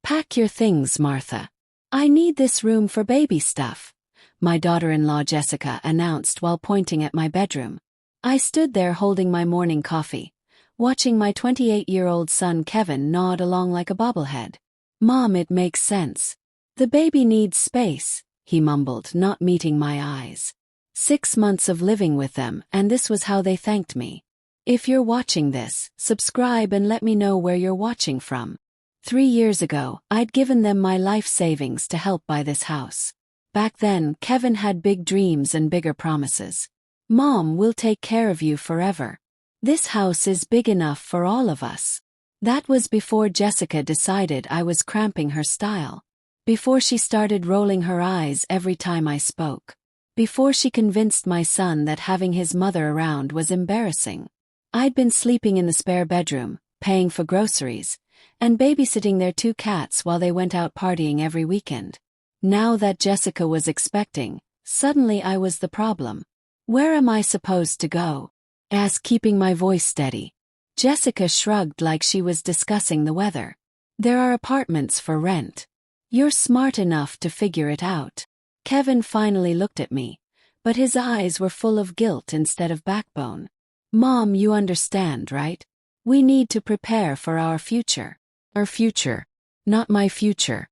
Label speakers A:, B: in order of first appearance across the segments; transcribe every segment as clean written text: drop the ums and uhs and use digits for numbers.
A: Pack your things, Martha. I need this room for baby stuff, my daughter-in-law Jessica announced while pointing at my bedroom. I stood there holding my morning coffee, watching my 28-year-old son Kevin nod along like a bobblehead. Mom, it makes sense. The baby needs space, he mumbled, not meeting my eyes. 6 months of living with them, and this was how they thanked me. If you're watching this, subscribe and let me know where you're watching from. 3 years ago, I'd given them my life savings to help buy this house. Back then, Kevin had big dreams and bigger promises. Mom, we'll take care of you forever. This house is big enough for all of us. That was before Jessica decided I was cramping her style. Before she started rolling her eyes every time I spoke. Before she convinced my son that having his mother around was embarrassing. I'd been sleeping in the spare bedroom, paying for groceries, and babysitting their 2 cats while they went out partying every weekend. Now that Jessica was expecting, suddenly I was the problem. Where am I supposed to go? Asked, keeping my voice steady. Jessica shrugged like she was discussing the weather. There are apartments for rent. You're smart enough to figure it out. Kevin finally looked at me, but his eyes were full of guilt instead of backbone. Mom, you understand, right? We need to prepare for our future. Our future. Not my future.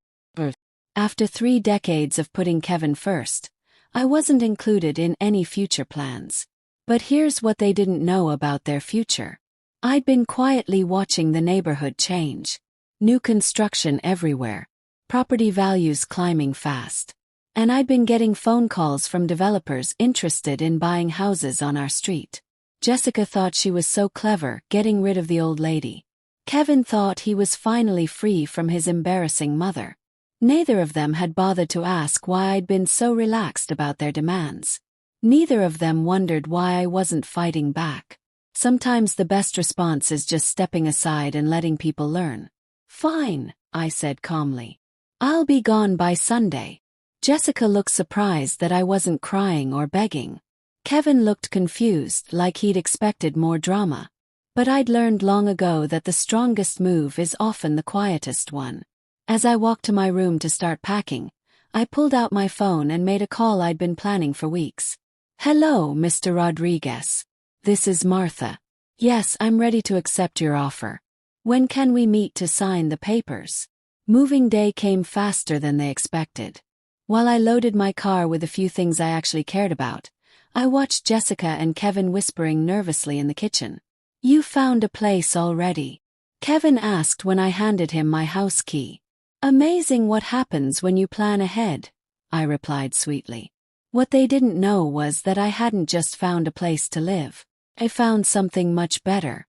A: After 3 decades of putting Kevin first, I wasn't included in any future plans. But here's what they didn't know about their future. I'd been quietly watching the neighborhood change. New construction everywhere. Property values climbing fast. And I'd been getting phone calls from developers interested in buying houses on our street. Jessica thought she was so clever, getting rid of the old lady. Kevin thought he was finally free from his embarrassing mother. Neither of them had bothered to ask why I'd been so relaxed about their demands. Neither of them wondered why I wasn't fighting back. Sometimes the best response is just stepping aside and letting people learn. Fine, I said calmly. I'll be gone by Sunday. Jessica looked surprised that I wasn't crying or begging. Kevin looked confused, like he'd expected more drama. But I'd learned long ago that the strongest move is often the quietest one. As I walked to my room to start packing, I pulled out my phone and made a call I'd been planning for weeks. Hello, Mr. Rodriguez. This is Martha. Yes, I'm ready to accept your offer. When can we meet to sign the papers? Moving day came faster than they expected. While I loaded my car with a few things I actually cared about, I watched Jessica and Kevin whispering nervously in the kitchen. You found a place already? Kevin asked when I handed him my house key. Amazing what happens when you plan ahead, I replied sweetly. What they didn't know was that I hadn't just found a place to live. I found something much better.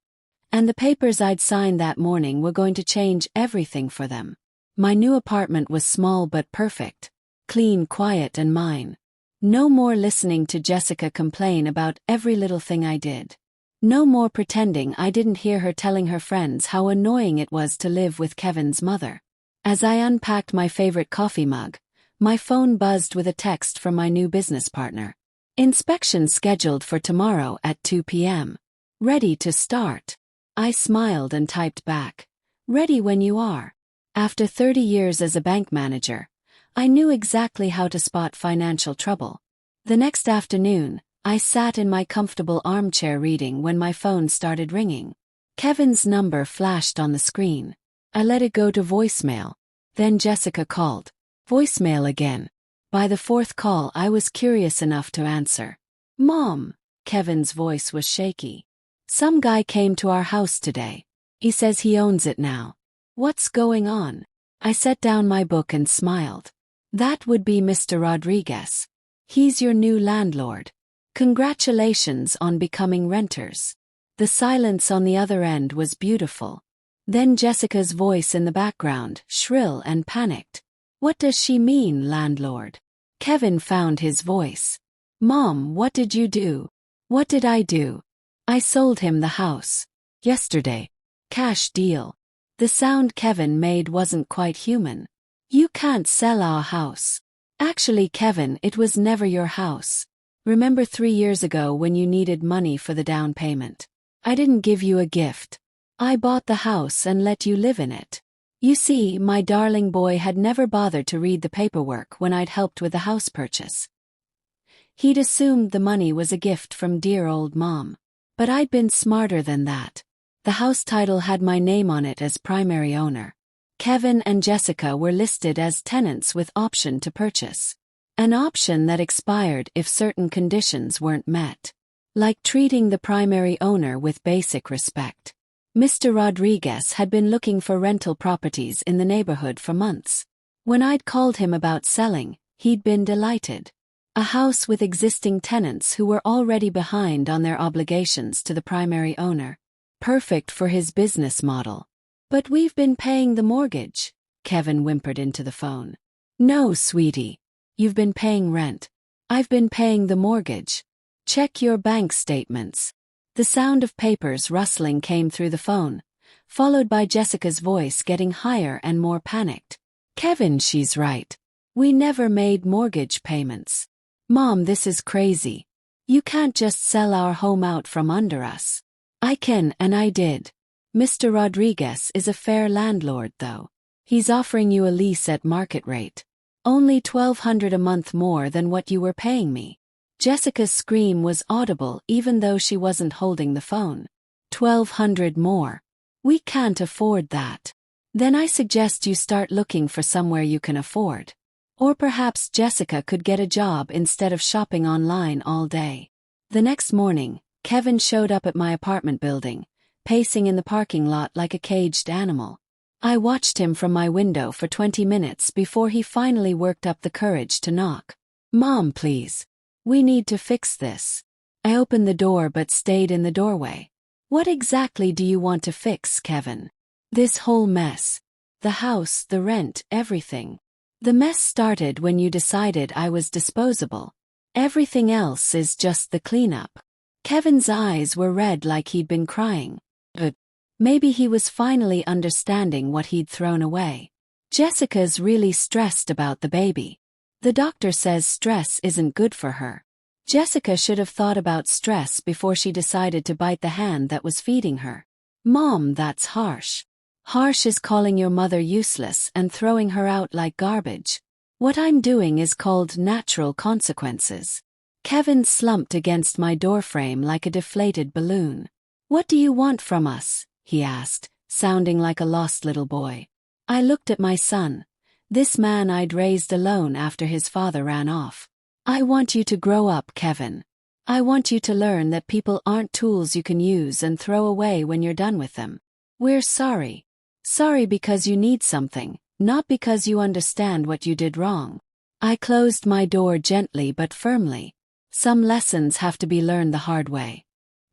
A: And the papers I'd signed that morning were going to change everything for them. My new apartment was small but perfect. Clean, quiet, and mine. No more listening to Jessica complain about every little thing I did. No more pretending I didn't hear her telling her friends how annoying it was to live with Kevin's mother. As I unpacked my favorite coffee mug, my phone buzzed with a text from my new business partner. Inspection scheduled for tomorrow at 2 p.m. Ready to start? I smiled and typed back. Ready when you are. After 30 years as a bank manager, I knew exactly how to spot financial trouble. The next afternoon, I sat in my comfortable armchair reading when my phone started ringing. Kevin's number flashed on the screen. I let it go to voicemail. Then Jessica called. Voicemail again. By the 4th call, I was curious enough to answer. Mom, Kevin's voice was shaky. Some guy came to our house today. He says he owns it now. What's going on? I set down my book and smiled. That would be Mr. Rodriguez. He's your new landlord. Congratulations on becoming renters. The silence on the other end was beautiful. Then Jessica's voice in the background, shrill and panicked. What does she mean, landlord? Kevin found his voice. Mom, what did you do? What did I do? I sold him the house. Yesterday. Cash deal. The sound Kevin made wasn't quite human. You can't sell our house. Actually, Kevin, it was never your house. Remember 3 years ago when you needed money for the down payment? I didn't give you a gift. I bought the house and let you live in it. You see, my darling boy had never bothered to read the paperwork when I'd helped with the house purchase. He'd assumed the money was a gift from dear old Mom. But I'd been smarter than that. The house title had my name on it as primary owner. Kevin and Jessica were listed as tenants with option to purchase. An option that expired if certain conditions weren't met. Like treating the primary owner with basic respect. Mr. Rodriguez had been looking for rental properties in the neighborhood for months. When I'd called him about selling, he'd been delighted. A house with existing tenants who were already behind on their obligations to the primary owner. Perfect for his business model. But we've been paying the mortgage, Kevin whimpered into the phone. No, sweetie. You've been paying rent. I've been paying the mortgage. Check your bank statements. The sound of papers rustling came through the phone, followed by Jessica's voice getting higher and more panicked. Kevin, she's right. We never made mortgage payments. Mom, this is crazy. You can't just sell our home out from under us. I can, and I did. Mr. Rodriguez is a fair landlord, though. He's offering you a lease at market rate. Only $1,200 a month more than what you were paying me. Jessica's scream was audible even though she wasn't holding the phone. $1,200 more. We can't afford that. Then I suggest you start looking for somewhere you can afford. Or perhaps Jessica could get a job instead of shopping online all day. The next morning, Kevin showed up at my apartment building, pacing in the parking lot like a caged animal. I watched him from my window for 20 minutes before he finally worked up the courage to knock. Mom, please. We need to fix this. I opened the door but stayed in the doorway. What exactly do you want to fix, Kevin? This whole mess. The house, the rent, everything. The mess started when you decided I was disposable. Everything else is just the cleanup. Kevin's eyes were red like he'd been crying. But maybe he was finally understanding what he'd thrown away. Jessica's really stressed about the baby. The doctor says stress isn't good for her. Jessica should have thought about stress before she decided to bite the hand that was feeding her. Mom, that's harsh. Harsh is calling your mother useless and throwing her out like garbage. What I'm doing is called natural consequences. Kevin slumped against my doorframe like a deflated balloon. What do you want from us? He asked, sounding like a lost little boy. I looked at my son. This man I'd raised alone after his father ran off. I want you to grow up, Kevin. I want you to learn that people aren't tools you can use and throw away when you're done with them. We're sorry. Sorry because you need something, not because you understand what you did wrong. I closed my door gently but firmly. Some lessons have to be learned the hard way.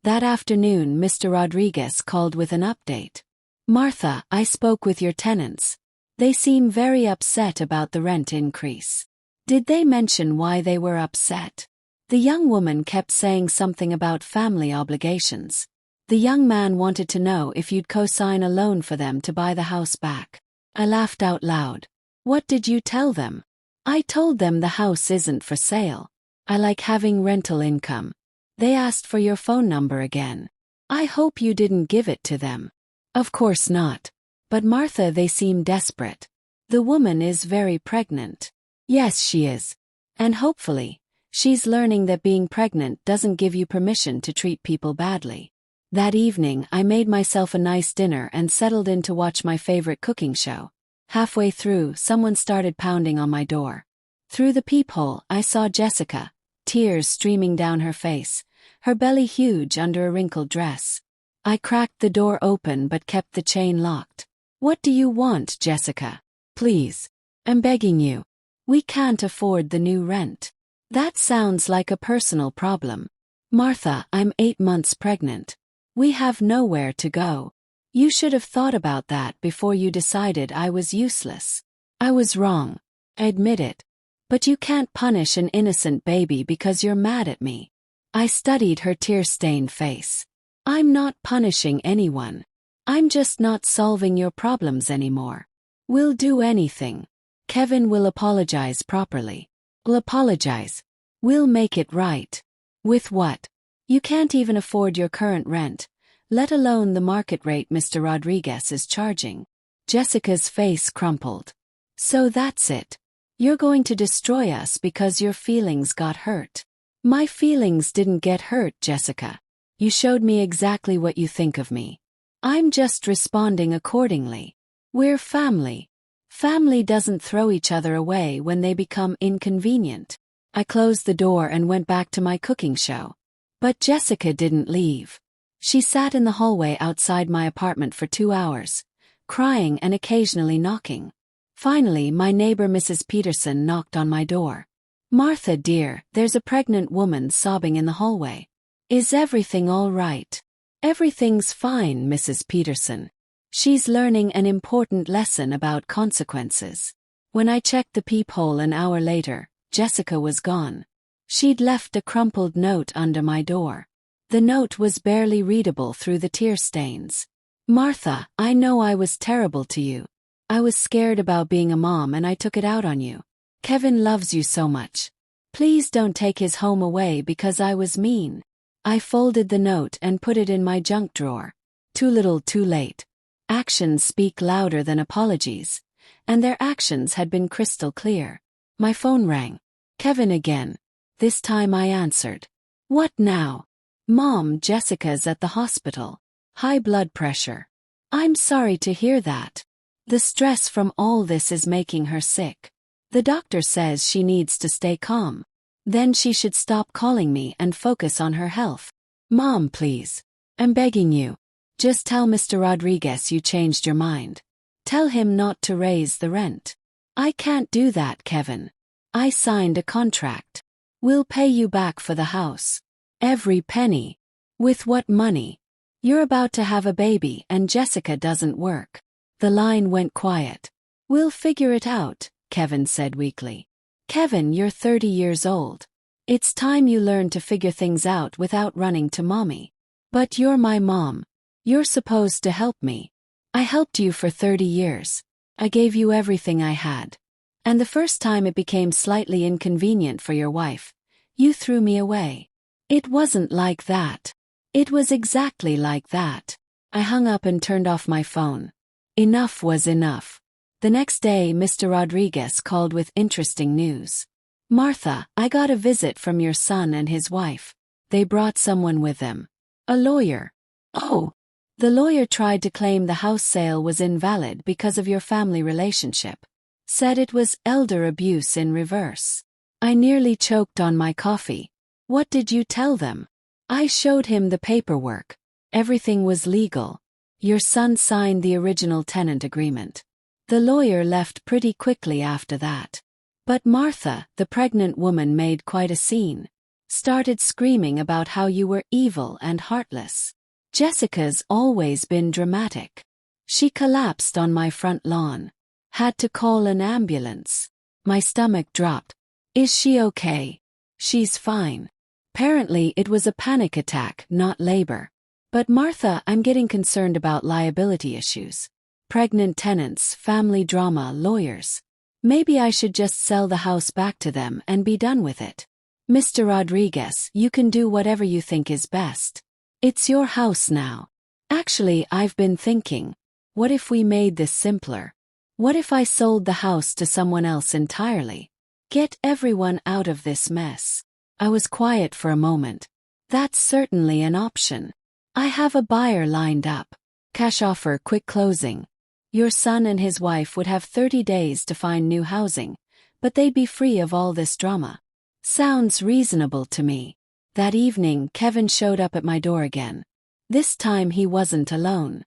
A: That afternoon, Mr. Rodriguez called with an update. Martha, I spoke with your tenants. They seem very upset about the rent increase. Did they mention why they were upset? The young woman kept saying something about family obligations. The young man wanted to know if you'd co-sign a loan for them to buy the house back. I laughed out loud. What did you tell them? I told them the house isn't for sale. I like having rental income. They asked for your phone number again. I hope you didn't give it to them. Of course not. But Martha, they seem desperate. The woman is very pregnant. Yes, she is. And hopefully, she's learning that being pregnant doesn't give you permission to treat people badly. That evening, I made myself a nice dinner and settled in to watch my favorite cooking show. Halfway through, someone started pounding on my door. Through the peephole, I saw Jessica, tears streaming down her face, her belly huge under a wrinkled dress. I cracked the door open but kept the chain locked. What do you want, Jessica? Please. I'm begging you. We can't afford the new rent. That sounds like a personal problem. Martha, I'm 8 months pregnant. We have nowhere to go. You should have thought about that before you decided I was useless. I was wrong. I admit it. But you can't punish an innocent baby because you're mad at me. I studied her tear-stained face. I'm not punishing anyone. I'm just not solving your problems anymore. We'll do anything. Kevin will apologize properly. We'll apologize. We'll make it right. With what? You can't even afford your current rent, let alone the market rate Mr. Rodriguez is charging. Jessica's face crumpled. So that's it. You're going to destroy us because your feelings got hurt. My feelings didn't get hurt, Jessica. You showed me exactly what you think of me. I'm just responding accordingly. We're family. Family doesn't throw each other away when they become inconvenient. I closed the door and went back to my cooking show. But Jessica didn't leave. She sat in the hallway outside my apartment for 2 hours, crying and occasionally knocking. Finally, my neighbor Mrs. Peterson knocked on my door. Martha, dear, there's a pregnant woman sobbing in the hallway. Is everything all right? Everything's fine, Mrs. Peterson. She's learning an important lesson about consequences. When I checked the peephole an hour later, Jessica was gone. She'd left a crumpled note under my door. The note was barely readable through the tear stains. Martha, I know I was terrible to you. I was scared about being a mom and I took it out on you. Kevin loves you so much. Please don't take his home away because I was mean. I folded the note and put it in my junk drawer. Too little, too late. Actions speak louder than apologies, and their actions had been crystal clear. My phone rang. Kevin again. This time I answered. What now? Mom, Jessica's at the hospital. High blood pressure. I'm sorry to hear that. The stress from all this is making her sick. The doctor says she needs to stay calm. Then she should stop calling me and focus on her health. Mom, please. I'm begging you. Just tell Mr. Rodriguez you changed your mind. Tell him not to raise the rent. I can't do that, Kevin. I signed a contract. We'll pay you back for the house. Every penny. With what money? You're about to have a baby and Jessica doesn't work. The line went quiet. We'll figure it out, Kevin said weakly. Kevin, you're 30 years old. It's time you learn to figure things out without running to mommy. But you're my mom. You're supposed to help me. I helped you for 30 years. I gave you everything I had. And the first time it became slightly inconvenient for your wife, you threw me away. It wasn't like that. It was exactly like that. I hung up and turned off my phone. Enough was enough. The next day, Mr. Rodriguez called with interesting news. Martha, I got a visit from your son and his wife. They brought someone with them. A lawyer. Oh. The lawyer tried to claim the house sale was invalid because of your family relationship. Said it was elder abuse in reverse. I nearly choked on my coffee. What did you tell them? I showed him the paperwork. Everything was legal. Your son signed the original tenant agreement. The lawyer left pretty quickly after that. But Martha, the pregnant woman, made quite a scene. Started screaming about how you were evil and heartless. Jessica's always been dramatic. She collapsed on my front lawn. Had to call an ambulance. My stomach dropped. Is she okay? She's fine. Apparently it was a panic attack, not labor. But Martha, I'm getting concerned about liability issues. Pregnant tenants, family drama, lawyers. Maybe I should just sell the house back to them and be done with it. Mr. Rodriguez, you can do whatever you think is best. It's your house now. Actually, I've been thinking, what if we made this simpler? What if I sold the house to someone else entirely? Get everyone out of this mess. I was quiet for a moment. That's certainly an option. I have a buyer lined up. Cash offer, quick closing. Your son and his wife would have 30 days to find new housing, but they'd be free of all this drama. Sounds reasonable to me. That evening, Kevin showed up at my door again. This time he wasn't alone.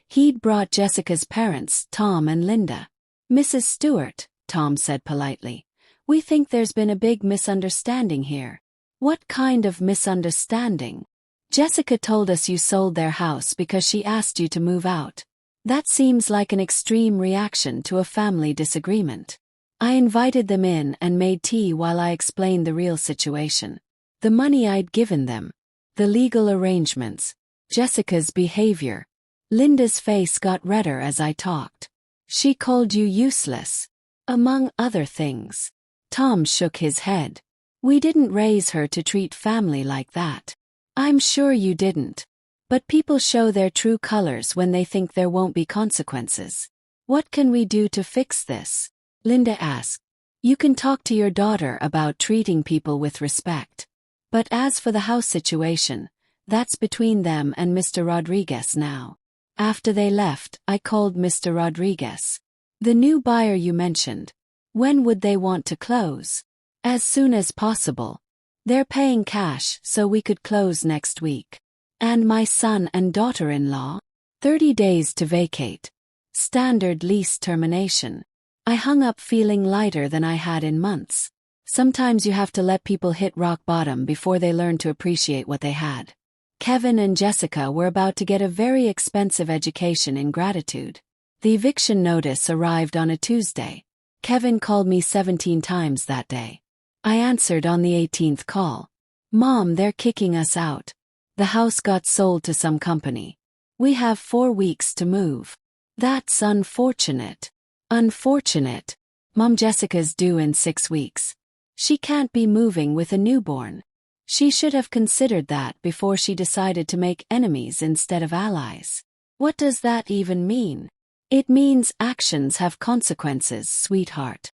A: He'd brought Jessica's parents, Tom and Linda. Mrs. Stewart, Tom said politely, we think there's been a big misunderstanding here. What kind of misunderstanding? Jessica told us you sold their house because she asked you to move out. That seems like an extreme reaction to a family disagreement. I invited them in and made tea while I explained the real situation. The money I'd given them. The legal arrangements. Jessica's behavior. Linda's face got redder as I talked. She called you useless. Among other things. Tom shook his head. We didn't raise her to treat family like that. I'm sure you didn't. But people show their true colors when they think there won't be consequences. What can we do to fix this? Linda asked. You can talk to your daughter about treating people with respect. But as for the house situation, that's between them and Mr. Rodriguez now. After they left, I called Mr. Rodriguez. The new buyer you mentioned. When would they want to close? As soon as possible. They're paying cash, so we could close next week. And my son and daughter-in-law? 30 days to vacate. Standard lease termination. I hung up feeling lighter than I had in months. Sometimes you have to let people hit rock bottom before they learn to appreciate what they had. Kevin and Jessica were about to get a very expensive education in gratitude. The eviction notice arrived on a Tuesday. Kevin called me 17 times that day. I answered on the 18th call. Mom, they're kicking us out. The house got sold to some company. We have 4 weeks to move. That's unfortunate. Unfortunate. Mom, Jessica's due in 6 weeks. She can't be moving with a newborn. She should have considered that before she decided to make enemies instead of allies. What does that even mean? It means actions have consequences, sweetheart.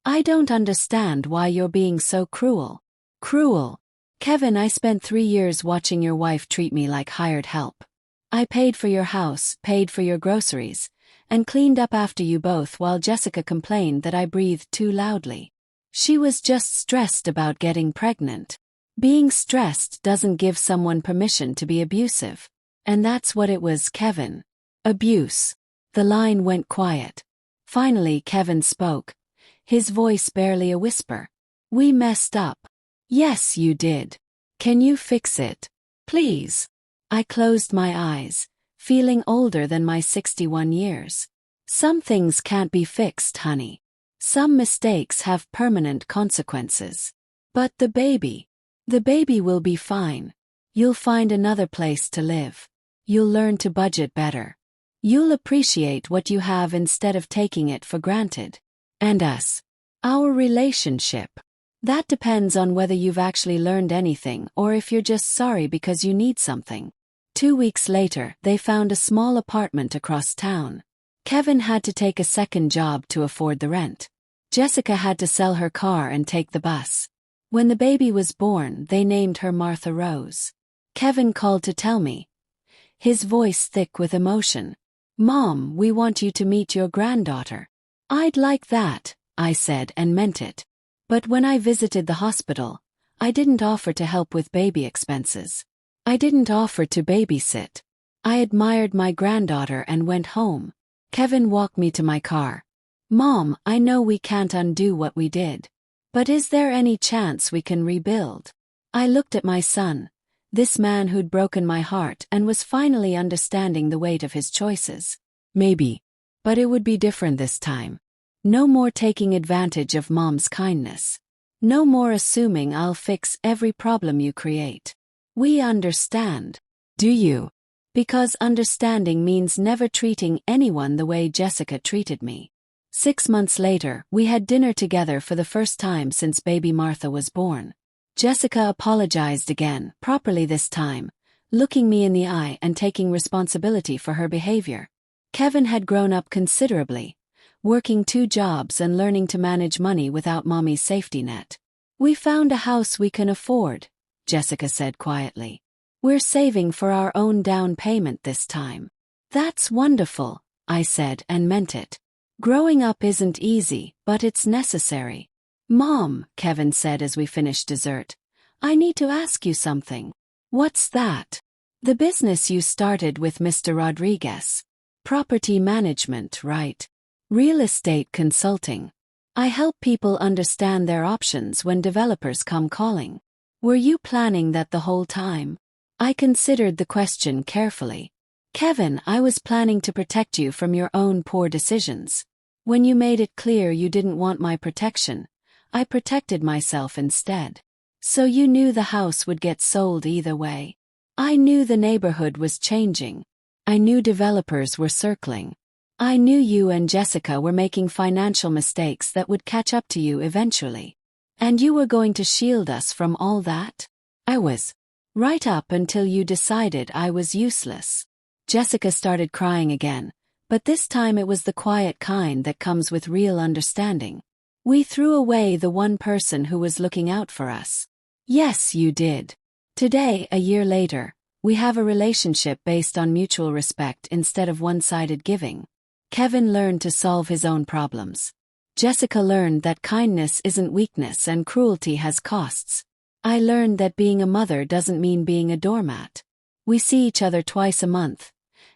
A: I don't understand why you're being so cruel. Cruel. Kevin, I spent 3 years watching your wife treat me like hired help. I paid for your house, paid for your groceries, and cleaned up after you both while Jessica complained that I breathed too loudly. She was just stressed about getting pregnant. Being stressed doesn't give someone permission to be abusive. And that's what it was, Kevin. Abuse. The line went quiet. Finally, Kevin spoke, his voice barely a whisper. We messed up. Yes, you did. Can you fix it? Please. I closed my eyes, feeling older than my 61 years. Some things can't be fixed, honey. Some mistakes have permanent consequences. But the baby will be fine. You'll find another place to live. You'll learn to budget better. You'll appreciate what you have instead of taking it for granted. And us. Our relationship. That depends on whether you've actually learned anything or if you're just sorry because you need something. 2 weeks later, they found a small apartment across town. Kevin had to take a second job to afford the rent. Jessica had to sell her car and take the bus. When the baby was born, they named her Martha Rose. Kevin called to tell me, his voice thick with emotion. Mom, we want you to meet your granddaughter. I'd like that, I said and meant it. But when I visited the hospital, I didn't offer to help with baby expenses. I didn't offer to babysit. I admired my granddaughter and went home. Kevin walked me to my car. Mom, I know we can't undo what we did. But is there any chance we can rebuild? I looked at my son, this man who'd broken my heart and was finally understanding the weight of his choices. Maybe. But it would be different this time. No more taking advantage of Mom's kindness. No more assuming I'll fix every problem you create. We understand. Do you? Because understanding means never treating anyone the way Jessica treated me. 6 months later, we had dinner together for the first time since baby Martha was born. Jessica apologized again, properly this time, looking me in the eye and taking responsibility for her behavior. Kevin had grown up considerably, working 2 jobs and learning to manage money without Mommy's safety net. We found a house we can afford, Jessica said quietly. We're saving for our own down payment this time. That's wonderful, I said and meant it. Growing up isn't easy, but it's necessary. Mom, Kevin said as we finished dessert, I need to ask you something. What's that? The business you started with Mr. Rodriguez. Property management, right? Real estate consulting. I help people understand their options when developers come calling. Were you planning that the whole time? I considered the question carefully. Kevin, I was planning to protect you from your own poor decisions. When you made it clear you didn't want my protection, I protected myself instead. So you knew the house would get sold either way. I knew the neighborhood was changing. I knew developers were circling. I knew you and Jessica were making financial mistakes that would catch up to you eventually. And you were going to shield us from all that? I was. Right up until you decided I was useless. Jessica started crying again, but this time it was the quiet kind that comes with real understanding. We threw away the one person who was looking out for us. Yes, you did. Today, a year later, we have a relationship based on mutual respect instead of one-sided giving. Kevin learned to solve his own problems. Jessica learned that kindness isn't weakness and cruelty has costs. I learned that being a mother doesn't mean being a doormat. We see each other twice a month,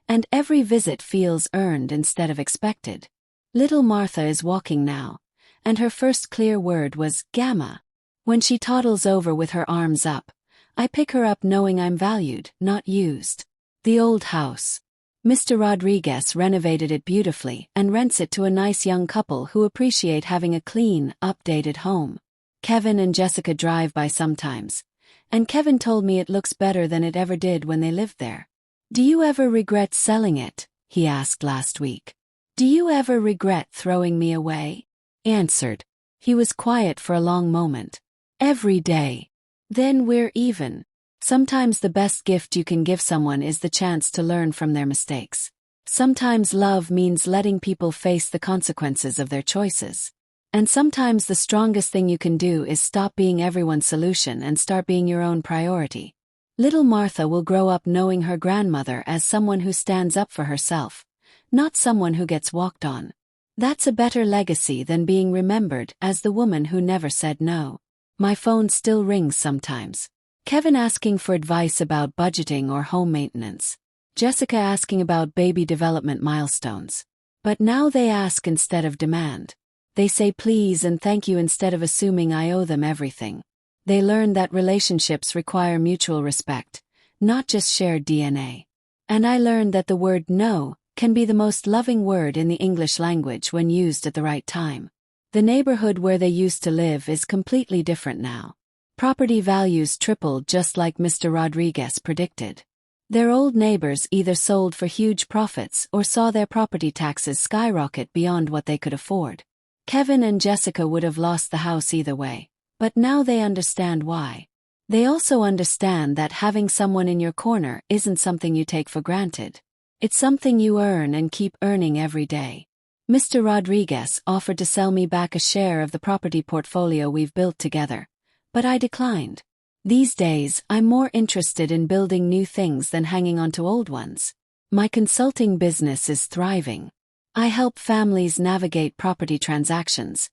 A: and every visit feels earned instead of expected. Little Martha is walking now, and her first clear word was "Gamma." When she toddles over with her arms up, I pick her up knowing I'm valued, not used. The old house. Mr. Rodriguez renovated it beautifully and rents it to a nice young couple who appreciate having a clean, updated home. Kevin and Jessica drive by sometimes, and Kevin told me it looks better than it ever did when they lived there. "Do you ever regret selling it?" he asked last week. "Do you ever regret throwing me away?" Answered. He was quiet for a long moment. "Every day." "Then we're even." Sometimes the best gift you can give someone is the chance to learn from their mistakes. Sometimes love means letting people face the consequences of their choices. And sometimes the strongest thing you can do is stop being everyone's solution and start being your own priority. Little Martha will grow up knowing her grandmother as someone who stands up for herself, not someone who gets walked on. That's a better legacy than being remembered as the woman who never said no. My phone still rings sometimes. Kevin asking for advice about budgeting or home maintenance. Jessica asking about baby development milestones. But now they ask instead of demand. They say please and thank you instead of assuming I owe them everything. They learn that relationships require mutual respect, not just shared DNA. And I learned that the word no can be the most loving word in the English language when used at the right time. The neighborhood where they used to live is completely different now. Property values tripled just like Mr. Rodriguez predicted. Their old neighbors either sold for huge profits or saw their property taxes skyrocket beyond what they could afford. Kevin and Jessica would have lost the house either way, but now they understand why. They also understand that having someone in your corner isn't something you take for granted. It's something you earn and keep earning every day. Mr. Rodriguez offered to sell me back a share of the property portfolio we've built together, but I declined. These days, I'm more interested in building new things than hanging on to old ones. My consulting business is thriving. I help families navigate property transactions,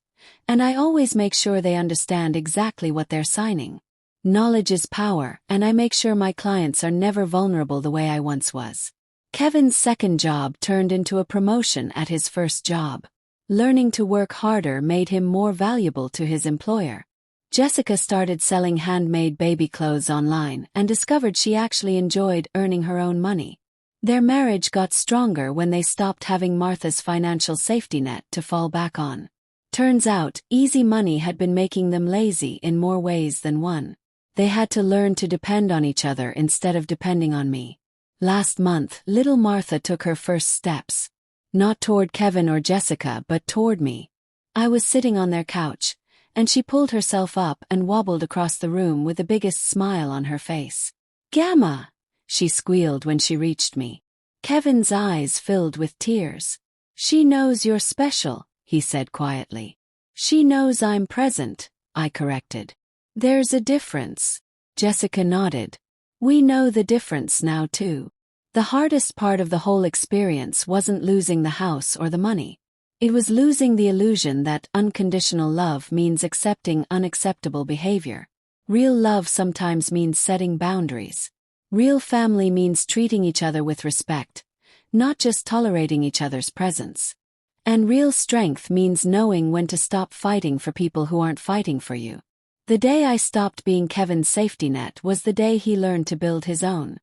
A: and I always make sure they understand exactly what they're signing. Knowledge is power, and I make sure my clients are never vulnerable the way I once was. Kevin's second job turned into a promotion at his first job. Learning to work harder made him more valuable to his employer. Jessica started selling handmade baby clothes online and discovered she actually enjoyed earning her own money. Their marriage got stronger when they stopped having Martha's financial safety net to fall back on. Turns out, easy money had been making them lazy in more ways than one. They had to learn to depend on each other instead of depending on me. Last month, little Martha took her first steps. Not toward Kevin or Jessica, but toward me. I was sitting on their couch, and she pulled herself up and wobbled across the room with the biggest smile on her face. "Gamma!" she squealed when she reached me. Kevin's eyes filled with tears. "She knows you're special," he said quietly. "She knows I'm present," I corrected. "There's a difference." Jessica nodded. "We know the difference now too." The hardest part of the whole experience wasn't losing the house or the money. It was losing the illusion that unconditional love means accepting unacceptable behavior. Real love sometimes means setting boundaries. Real family means treating each other with respect, not just tolerating each other's presence. And real strength means knowing when to stop fighting for people who aren't fighting for you. The day I stopped being Kevin's safety net was the day he learned to build his own.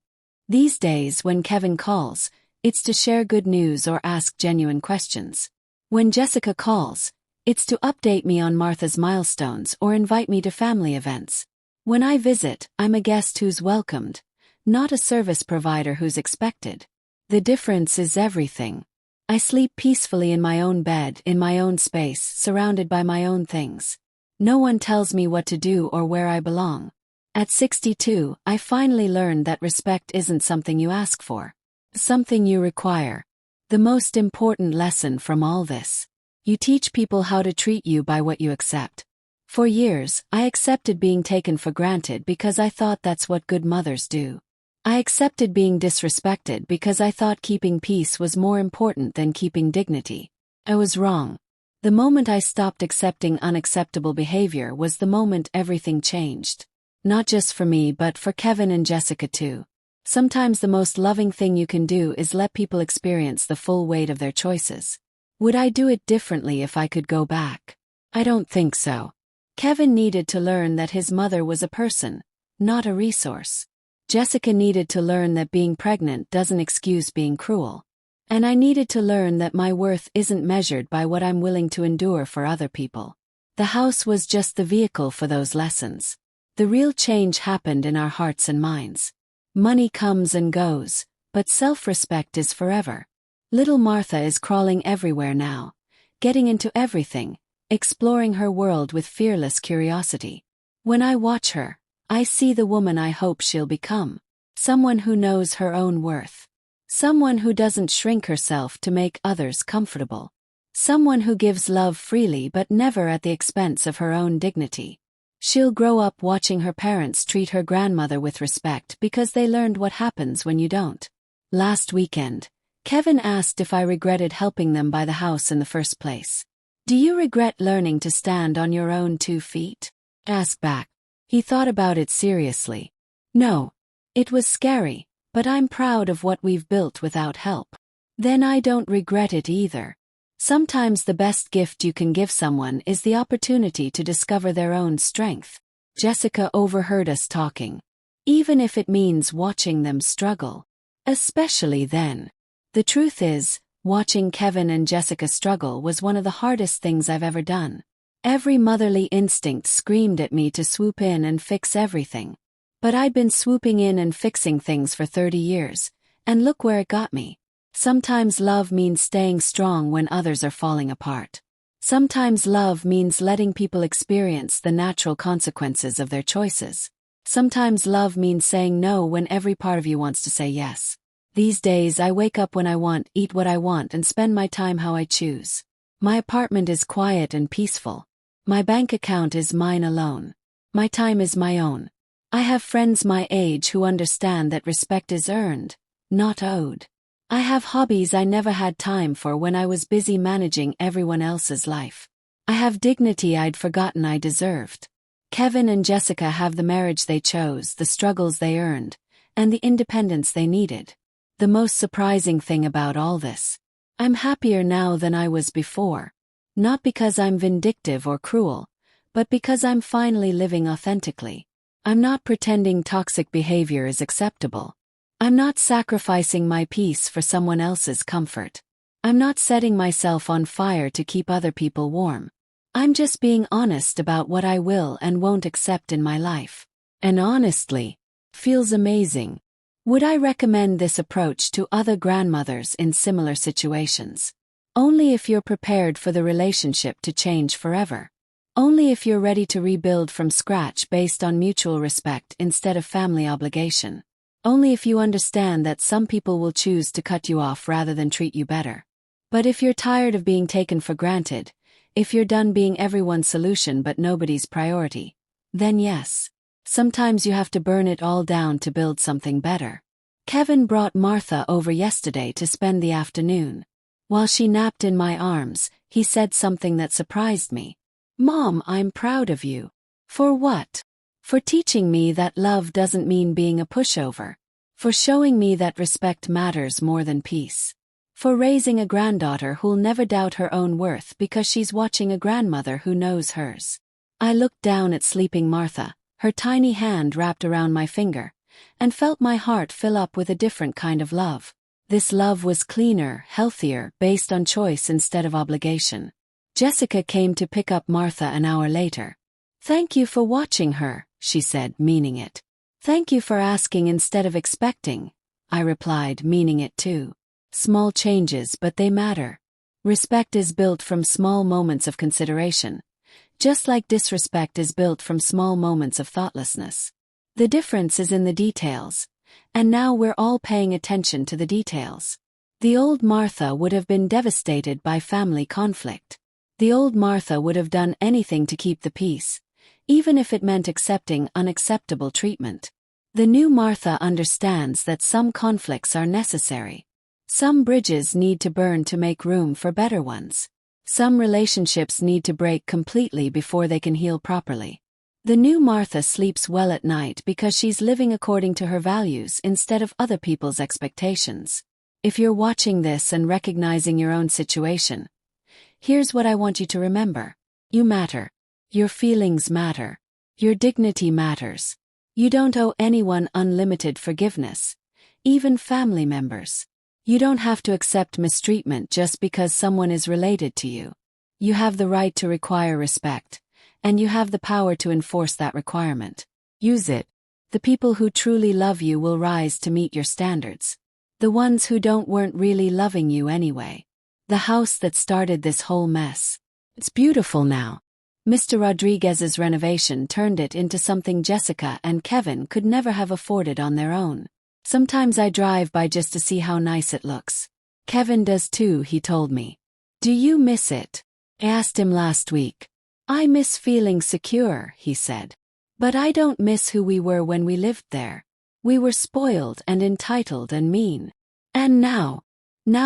A: These days, when Kevin calls, it's to share good news or ask genuine questions. When Jessica calls, it's to update me on Martha's milestones or invite me to family events. When I visit, I'm a guest who's welcomed, not a service provider who's expected. The difference is everything. I sleep peacefully in my own bed, in my own space, surrounded by my own things. No one tells me what to do or where I belong. At 62, I finally learned that respect isn't something you ask for. Something you require. The most important lesson from all this. You teach people how to treat you by what you accept. For years, I accepted being taken for granted because I thought that's what good mothers do. I accepted being disrespected because I thought keeping peace was more important than keeping dignity. I was wrong. The moment I stopped accepting unacceptable behavior was the moment everything changed. Not just for me but for Kevin and Jessica too. Sometimes the most loving thing you can do is let people experience the full weight of their choices. Would I do it differently if I could go back? I don't think so. Kevin needed to learn that his mother was a person, not a resource. Jessica needed to learn that being pregnant doesn't excuse being cruel. And I needed to learn that my worth isn't measured by what I'm willing to endure for other people. The house was just the vehicle for those lessons. The real change happened in our hearts and minds. Money comes and goes, but self-respect is forever. Little Martha is crawling everywhere now, getting into everything, exploring her world with fearless curiosity. When I watch her, I see the woman I hope she'll become. Someone who knows her own worth. Someone who doesn't shrink herself to make others comfortable. Someone who gives love freely but never at the expense of her own dignity. She'll grow up watching her parents treat her grandmother with respect because they learned what happens when you don't. Last weekend, Kevin asked if I regretted helping them buy the house in the first place. Do you regret learning to stand on your own 2 feet? Asked back. He thought about it seriously. No. It was scary, but I'm proud of what we've built without help. Then I don't regret it either. Sometimes the best gift you can give someone is the opportunity to discover their own strength. Jessica overheard us talking. Even if it means watching them struggle. Especially then. The truth is, watching Kevin and Jessica struggle was one of the hardest things I've ever done. Every motherly instinct screamed at me to swoop in and fix everything. But I'd been swooping in and fixing things for 30 years, and look where it got me. Sometimes love means staying strong when others are falling apart. Sometimes love means letting people experience the natural consequences of their choices. Sometimes love means saying no when every part of you wants to say yes. These days I wake up when I want, eat what I want, and spend my time how I choose. My apartment is quiet and peaceful. My bank account is mine alone. My time is my own. I have friends my age who understand that respect is earned, not owed. I have hobbies I never had time for when I was busy managing everyone else's life. I have dignity I'd forgotten I deserved. Kevin and Jessica have the marriage they chose, the struggles they earned, and the independence they needed. The most surprising thing about all this. I'm happier now than I was before. Not because I'm vindictive or cruel, but because I'm finally living authentically. I'm not pretending toxic behavior is acceptable. I'm not sacrificing my peace for someone else's comfort. I'm not setting myself on fire to keep other people warm. I'm just being honest about what I will and won't accept in my life. And honestly, feels amazing. Would I recommend this approach to other grandmothers in similar situations? Only if you're prepared for the relationship to change forever. Only if you're ready to rebuild from scratch based on mutual respect instead of family obligation. Only if you understand that some people will choose to cut you off rather than treat you better. But if you're tired of being taken for granted, if you're done being everyone's solution but nobody's priority, then yes. Sometimes you have to burn it all down to build something better. Kevin brought Martha over yesterday to spend the afternoon. While she napped in my arms, he said something that surprised me. "Mom, I'm proud of you." For what? For teaching me that love doesn't mean being a pushover. For showing me that respect matters more than peace. For raising a granddaughter who'll never doubt her own worth because she's watching a grandmother who knows hers. I looked down at sleeping Martha, her tiny hand wrapped around my finger, and felt my heart fill up with a different kind of love. This love was cleaner, healthier, based on choice instead of obligation. Jessica came to pick up Martha an hour later. "Thank you for watching her," she said, meaning it. "Thank you for asking instead of expecting," I replied, meaning it too. Small changes, but they matter. Respect is built from small moments of consideration, just like disrespect is built from small moments of thoughtlessness. The difference is in the details. And now we're all paying attention to the details. The old Martha would have been devastated by family conflict. The old Martha would have done anything to keep the peace, even if it meant accepting unacceptable treatment. The new Martha understands that some conflicts are necessary. Some bridges need to burn to make room for better ones. Some relationships need to break completely before they can heal properly. The new Martha sleeps well at night because she's living according to her values instead of other people's expectations. If you're watching this and recognizing your own situation, here's what I want you to remember. You matter. Your feelings matter. Your dignity matters. You don't owe anyone unlimited forgiveness, even family members. You don't have to accept mistreatment just because someone is related to you. You have the right to require respect, and you have the power to enforce that requirement. Use it. The people who truly love you will rise to meet your standards. The ones who don't weren't really loving you anyway. The house that started this whole mess. It's beautiful now. Mr. Rodriguez's renovation turned it into something Jessica and Kevin could never have afforded on their own. Sometimes I drive by just to see how nice it looks. Kevin does too, he told me. Do you miss it? I asked him last week. I miss feeling secure, he said. But I don't miss who we were when we lived there. We were spoiled and entitled and mean. And now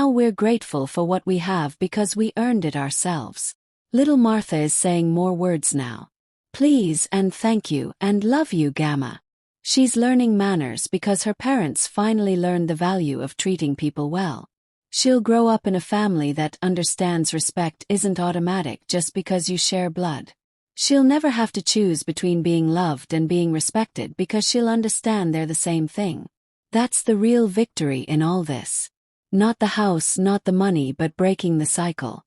A: we're grateful for what we have because we earned it ourselves. Little Martha is saying more words now. Please and thank you and love you, Gamma. She's learning manners because her parents finally learned the value of treating people well. She'll grow up in a family that understands respect isn't automatic just because you share blood. She'll never have to choose between being loved and being respected because she'll understand they're the same thing. That's the real victory in all this. Not the house, not the money, but breaking the cycle.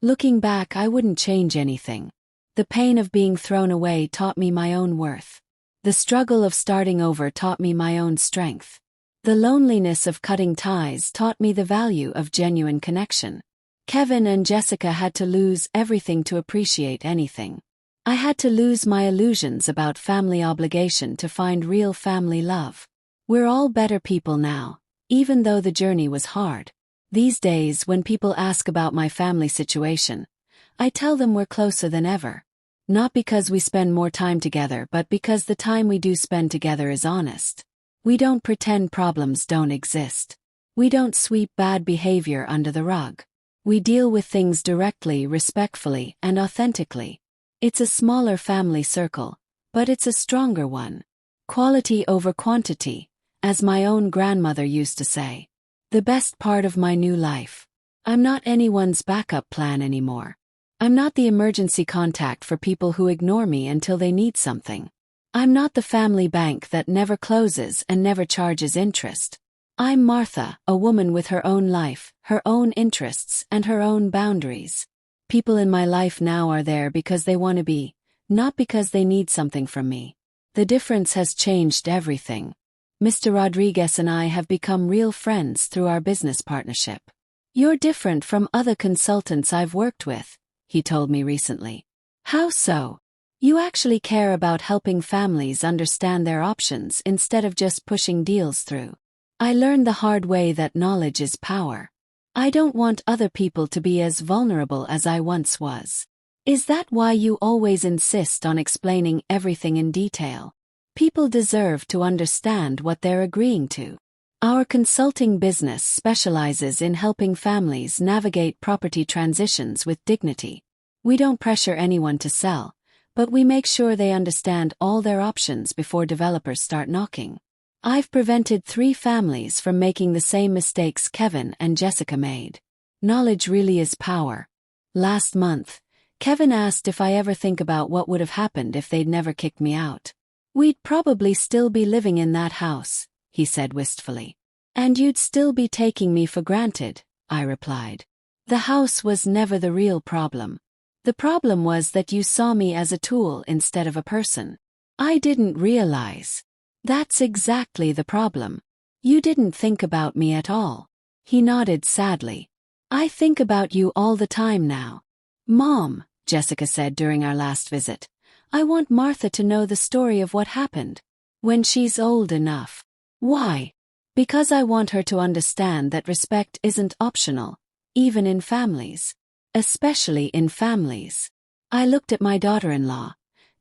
A: Looking back, I wouldn't change anything. The pain of being thrown away taught me my own worth. The struggle of starting over taught me my own strength. The loneliness of cutting ties taught me the value of genuine connection. Kevin and Jessica had to lose everything to appreciate anything. I had to lose my illusions about family obligation to find real family love. We're all better people now, even though the journey was hard. These days, when people ask about my family situation, I tell them we're closer than ever. Not because we spend more time together, but because the time we do spend together is honest. We don't pretend problems don't exist. We don't sweep bad behavior under the rug. We deal with things directly, respectfully, and authentically. It's a smaller family circle, but it's a stronger one. Quality over quantity, as my own grandmother used to say. The best part of my new life. I'm not anyone's backup plan anymore. I'm not the emergency contact for people who ignore me until they need something. I'm not the family bank that never closes and never charges interest. I'm Martha, a woman with her own life, her own interests, and her own boundaries. People in my life now are there because they want to be, not because they need something from me. The difference has changed everything. Mr. Rodriguez and I have become real friends through our business partnership. You're different from other consultants I've worked with, he told me recently. How so? You actually care about helping families understand their options instead of just pushing deals through. I learned the hard way that knowledge is power. I don't want other people to be as vulnerable as I once was. Is that why you always insist on explaining everything in detail? People deserve to understand what they're agreeing to. Our consulting business specializes in helping families navigate property transitions with dignity. We don't pressure anyone to sell, but we make sure they understand all their options before developers start knocking. I've prevented 3 families from making the same mistakes Kevin and Jessica made. Knowledge really is power. Last month, Kevin asked if I ever think about what would have happened if they'd never kicked me out. We'd probably still be living in that house, he said wistfully. And you'd still be taking me for granted, I replied. The house was never the real problem. The problem was that you saw me as a tool instead of a person. I didn't realize. That's exactly the problem. You didn't think about me at all. He nodded sadly. I think about you all the time now. Mom, Jessica said during our last visit, I want Martha to know the story of what happened. When she's old enough. Why? Because I want her to understand that respect isn't optional, even in families. Especially in families. I looked at my daughter-in-law,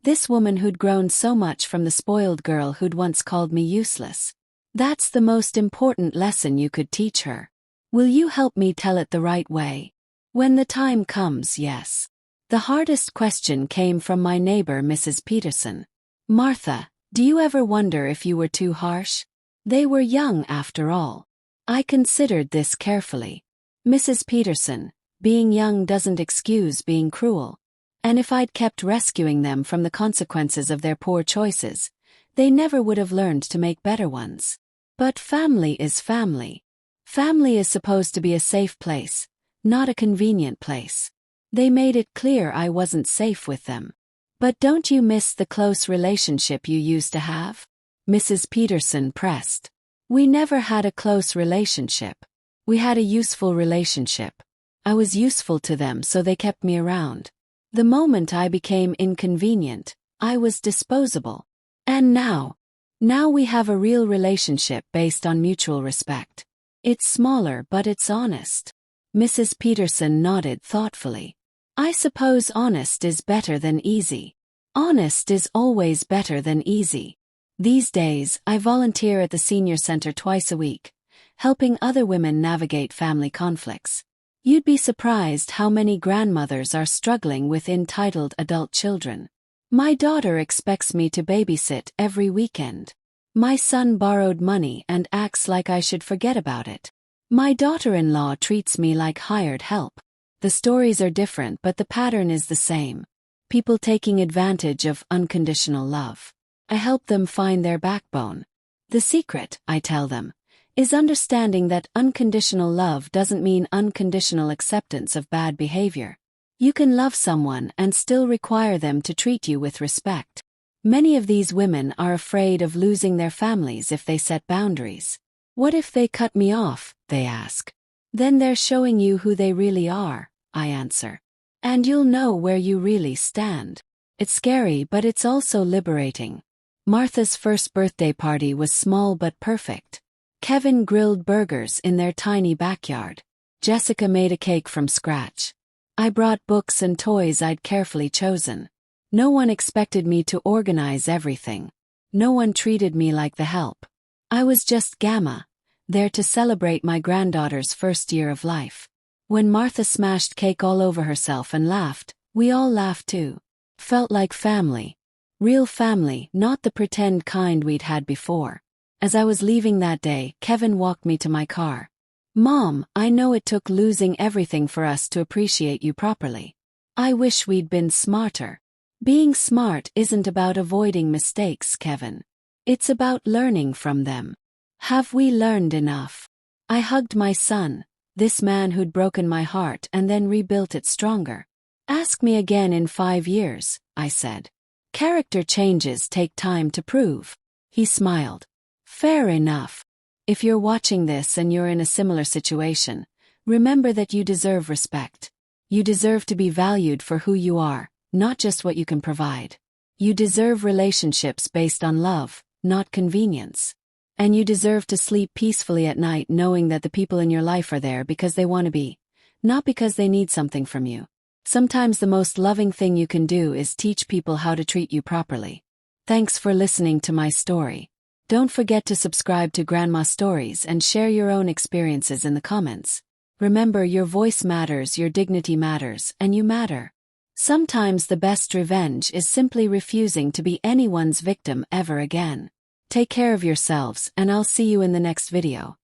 A: this woman who'd grown so much from the spoiled girl who'd once called me useless. That's the most important lesson you could teach her. Will you help me tell it the right way? When the time comes, yes. The hardest question came from my neighbor, Mrs. Peterson. Martha, do you ever wonder if you were too harsh? They were young after all. I considered this carefully. Mrs. Peterson, being young doesn't excuse being cruel. And if I'd kept rescuing them from the consequences of their poor choices, they never would have learned to make better ones. But family is family. Family is supposed to be a safe place, not a convenient place. They made it clear I wasn't safe with them. But don't you miss the close relationship you used to have? Mrs. Peterson pressed. We never had a close relationship. We had a useful relationship. I was useful to them, so they kept me around. The moment I became inconvenient, I was disposable. And now we have a real relationship based on mutual respect. It's smaller, but it's honest. Mrs. Peterson nodded thoughtfully. I suppose honest is better than easy. Honest is always better than easy. These days, I volunteer at the senior center twice a week, helping other women navigate family conflicts. You'd be surprised how many grandmothers are struggling with entitled adult children. My daughter expects me to babysit every weekend. My son borrowed money and acts like I should forget about it. My daughter-in-law treats me like hired help. The stories are different, but the pattern is the same. People taking advantage of unconditional love. I help them find their backbone. The secret, I tell them, is understanding that unconditional love doesn't mean unconditional acceptance of bad behavior. You can love someone and still require them to treat you with respect. Many of these women are afraid of losing their families if they set boundaries. What if they cut me off, they ask. Then they're showing you who they really are, I answer. And you'll know where you really stand. It's scary, but it's also liberating. Martha's first birthday party was small but perfect. Kevin grilled burgers in their tiny backyard. Jessica made a cake from scratch. I brought books and toys I'd carefully chosen. No one expected me to organize everything. No one treated me like the help. I was just Gamma, there to celebrate my granddaughter's first year of life. When Martha smashed cake all over herself and laughed, we all laughed too. Felt like family. Real family, not the pretend kind we'd had before. As I was leaving that day, Kevin walked me to my car. Mom, I know it took losing everything for us to appreciate you properly. I wish we'd been smarter. Being smart isn't about avoiding mistakes, Kevin. It's about learning from them. Have we learned enough? I hugged my son, this man who'd broken my heart and then rebuilt it stronger. Ask me again in 5 years, I said. Character changes take time to prove. He smiled. Fair enough. If you're watching this and you're in a similar situation, remember that you deserve respect. You deserve to be valued for who you are, not just what you can provide. You deserve relationships based on love, not convenience. And you deserve to sleep peacefully at night knowing that the people in your life are there because they want to be, not because they need something from you. Sometimes the most loving thing you can do is teach people how to treat you properly. Thanks for listening to my story. Don't forget to subscribe to Grandma Stories and share your own experiences in the comments. Remember, your voice matters, your dignity matters, and you matter. Sometimes the best revenge is simply refusing to be anyone's victim ever again. Take care of yourselves, and I'll see you in the next video.